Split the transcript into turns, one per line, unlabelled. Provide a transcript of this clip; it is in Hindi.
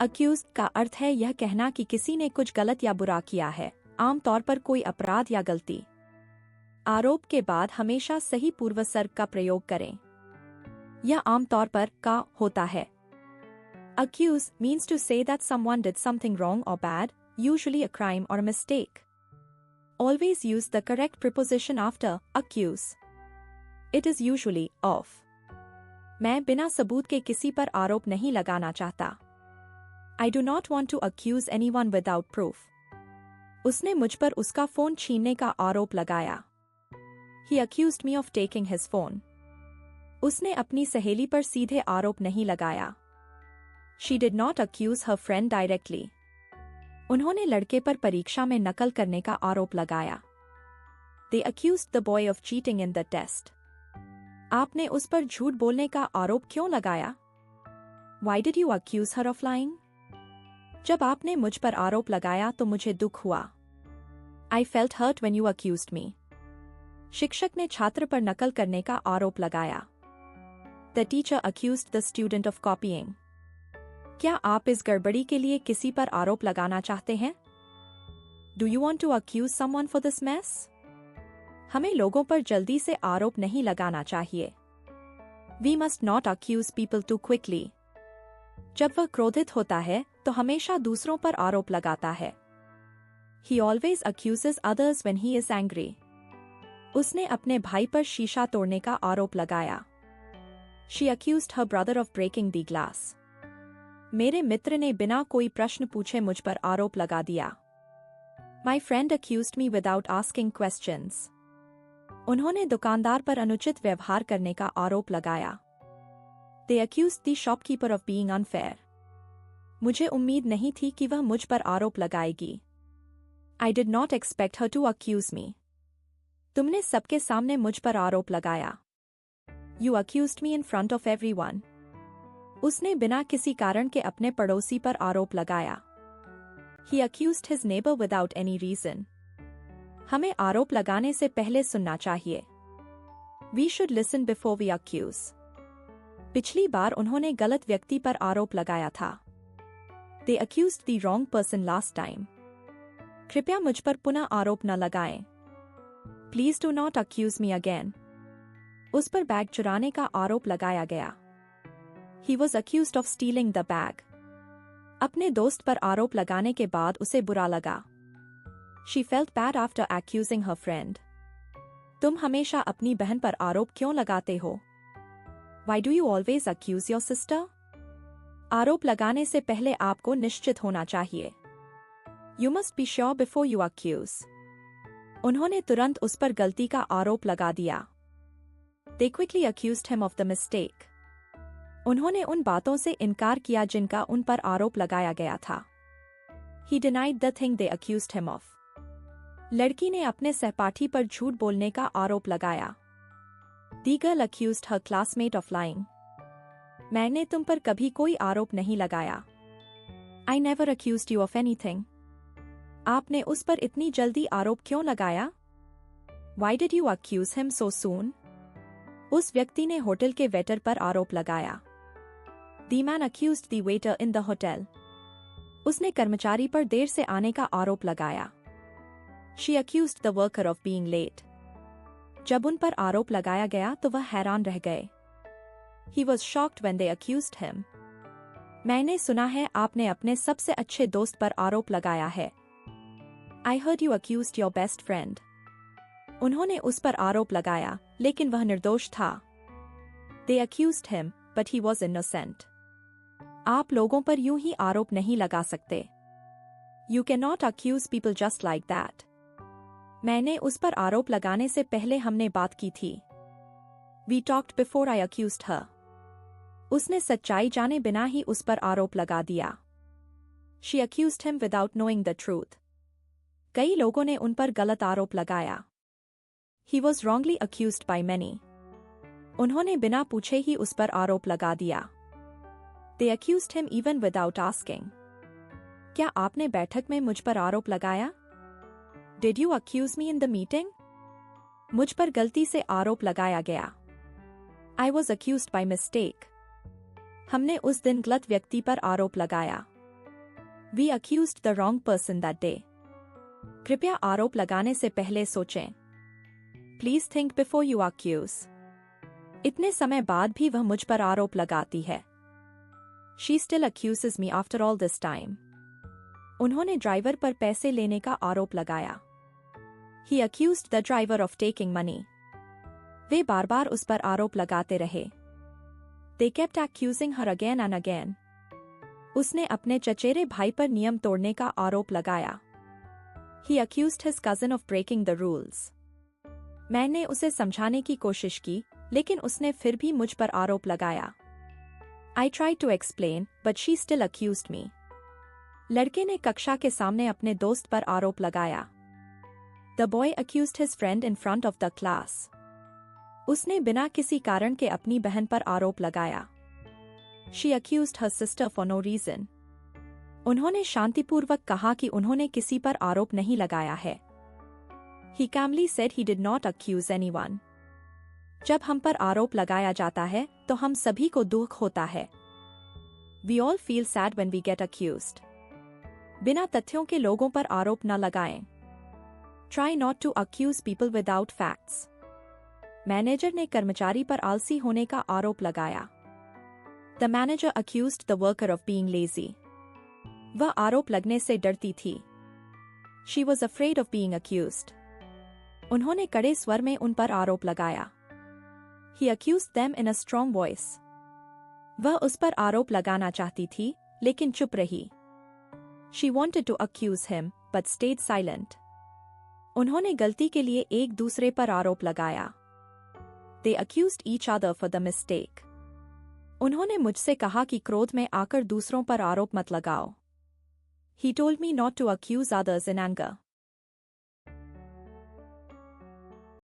अक्यूज का अर्थ है यह कहना कि किसी ने कुछ गलत या बुरा किया है, आमतौर पर कोई अपराध या गलती। आरोप के बाद हमेशा सही पूर्वसर्ग का प्रयोग करें। यह आमतौर पर का होता है। Accuse means to say that someone did something wrong or bad, usually a crime or a mistake. Always use the correct preposition after accuse. It is usually of. मैं बिना सबूत के किसी पर आरोप नहीं लगाना चाहता। I do not want to accuse anyone without proof. उसने मुझ पर उसका फोन छीनने का आरोप लगाया। He accused me of taking his phone. उसने अपनी सहेली पर सीधे आरोप नहीं लगाया। She did not accuse her friend directly. उन्होंने लड़के पर परीक्षा में नकल करने का आरोप लगाया। They accused the boy of cheating in the test. आपने उस पर झूठ बोलने का आरोप क्यों लगाया? Why did you accuse her of lying? जब आपने मुझ पर आरोप लगाया तो मुझे दुख हुआ। I felt hurt when you accused me. शिक्षक ने छात्र पर नकल करने का आरोप लगाया। The teacher accused the student of copying. क्या आप इस गड़बड़ी के लिए किसी पर आरोप लगाना चाहते हैं? Do you want to accuse someone for this mess? हमें लोगों पर जल्दी से आरोप नहीं लगाना चाहिए। We must not accuse people too quickly. जब वह क्रोधित होता है तो हमेशा दूसरों पर आरोप लगाता है। He always accuses others when he is angry. उसने अपने भाई पर शीशा तोड़ने का आरोप लगाया। She accused her brother of breaking the glass. मेरे मित्र ने बिना कोई प्रश्न पूछे मुझ पर आरोप लगा दिया। My friend accused me without asking questions. उन्होंने दुकानदार पर अनुचित व्यवहार करने का आरोप लगाया। They accused the shopkeeper of being unfair. मुझे उम्मीद नहीं थी कि वह मुझ पर आरोप लगाएगी। I did not expect her to accuse me. तुमने सबके सामने मुझ पर आरोप लगाया। You accused me in front of everyone. उसने बिना किसी कारण के अपने पड़ोसी पर आरोप लगाया। He accused his neighbor without any reason. हमें आरोप लगाने से पहले सुनना चाहिए। We should listen before we accuse. पिछली बार उन्होंने गलत व्यक्ति पर आरोप लगाया था। They accused the wrong person last time. कृपया मुझ पर पुनः आरोप न लगाएं। Please do not accuse me again. उस पर बैग चुराने का आरोप लगाया गया। He was accused of stealing the bag. अपने दोस्त पर आरोप लगाने के बाद उसे बुरा लगा। She felt bad after accusing her friend. तुम हमेशा अपनी बहन पर आरोप क्यों लगाते हो? Why do you always accuse your sister? आरोप लगाने से पहले आपको निश्चित होना चाहिए। You must be sure before you accuse. उन्होंने तुरंत उस पर गलती का आरोप लगा दिया। They quickly accused him of the mistake. उन्होंने उन बातों से इनकार किया जिनका उन पर आरोप लगाया गया था। He denied the thing they accused him of. लड़की ने अपने सहपाठी पर झूठ बोलने का आरोप लगाया। The girl accused her classmate of lying. मैंने तुम पर कभी कोई आरोप नहीं लगाया। I never accused you of anything. आपने उस पर इतनी जल्दी आरोप क्यों लगाया? Why did you accuse him so soon? उस व्यक्ति ने होटल के वेटर पर आरोप लगाया। The man accused the waiter in the hotel. उसने कर्मचारी पर देर से आने का आरोप लगाया। She accused the worker of being late. जब उन पर आरोप लगाया गया तो वह हैरान रह गए। He was shocked when they accused him. मैंने सुना है आपने अपने सबसे अच्छे दोस्त पर आरोप लगाया है। I heard you accused your best friend. उन्होंने उस पर आरोप लगाया, लेकिन वह निर्दोष था। They accused him, but he was innocent. आप लोगों पर यूं ही आरोप नहीं लगा सकते। You cannot accuse people just like that. मैंने उस पर आरोप लगाने से पहले हमने बात की थी। We talked before I accused her. उसने सच्चाई जाने बिना ही उस पर आरोप लगा दिया। She accused him without knowing the truth. कई लोगों ने उन पर गलत आरोप लगाया। He was wrongly accused by many. उन्होंने बिना पूछे ही उस पर आरोप लगा दिया। They accused him even without asking. क्या आपने बैठक में मुझ पर आरोप लगाया? Did you accuse me in the meeting? मुझ पर गलती से आरोप लगाया गया। I was accused by mistake. हमने उस दिन गलत व्यक्ति पर आरोप लगाया। We accused the wrong person that day. कृपया आरोप लगाने से पहले सोचें. Please think before you accuse. इतने समय बाद भी वह मुझ पर आरोप लगाती है. She still accuses me after all this time. उन्होंने ड्राइवर पर पैसे लेने का आरोप लगाया. He accused the driver of taking money. वे बार-बार उस पर आरोप लगाते रहे. They kept accusing her again and again. उसने अपने चचेरे भाई पर नियम तोड़ने का आरोप लगाया. He accused his cousin of breaking the rules. मैंने उसे समझाने की कोशिश की, लेकिन उसने फिर भी मुझ पर आरोप लगाया. I tried to explain, but she still accused me. लड़के ने कक्षा के सामने अपने दोस्त पर आरोप लगाया. The boy accused his friend in front of the class. उसने बिना किसी कारण के अपनी बहन पर आरोप लगाया. She accused her sister for no reason. उन्होंने शांतिपूर्वक कहा कि उन्होंने किसी पर आरोप नहीं लगाया है. He calmly said he did not accuse anyone. जब हम पर आरोप लगाया जाता है, तो हम सभी को दुख होता है. We all feel sad when we get accused. बिना तथ्यों के लोगों पर आरोप न लगाएं. Try not to accuse people without facts. Manager ने कर्मचारी पर आलसी होने का आरोप लगाया. The manager accused the worker of being lazy. वह आरोप लगने से डरती थी. She was afraid of being accused. उन्होंने कड़े स्वर में उन पर आरोप लगाया. He accused them in a strong voice. वह उस पर आरोप लगाना चाहती थी, लेकिन चुप रही. She wanted to accuse him, but stayed silent. उन्होंने गलती के लिए एक दूसरे पर आरोप लगाया. They accused each other for the mistake. उन्होंने मुझसे कहा कि क्रोध में आकर दूसरों पर आरोप मत लगाओ. He told me not to accuse others in anger.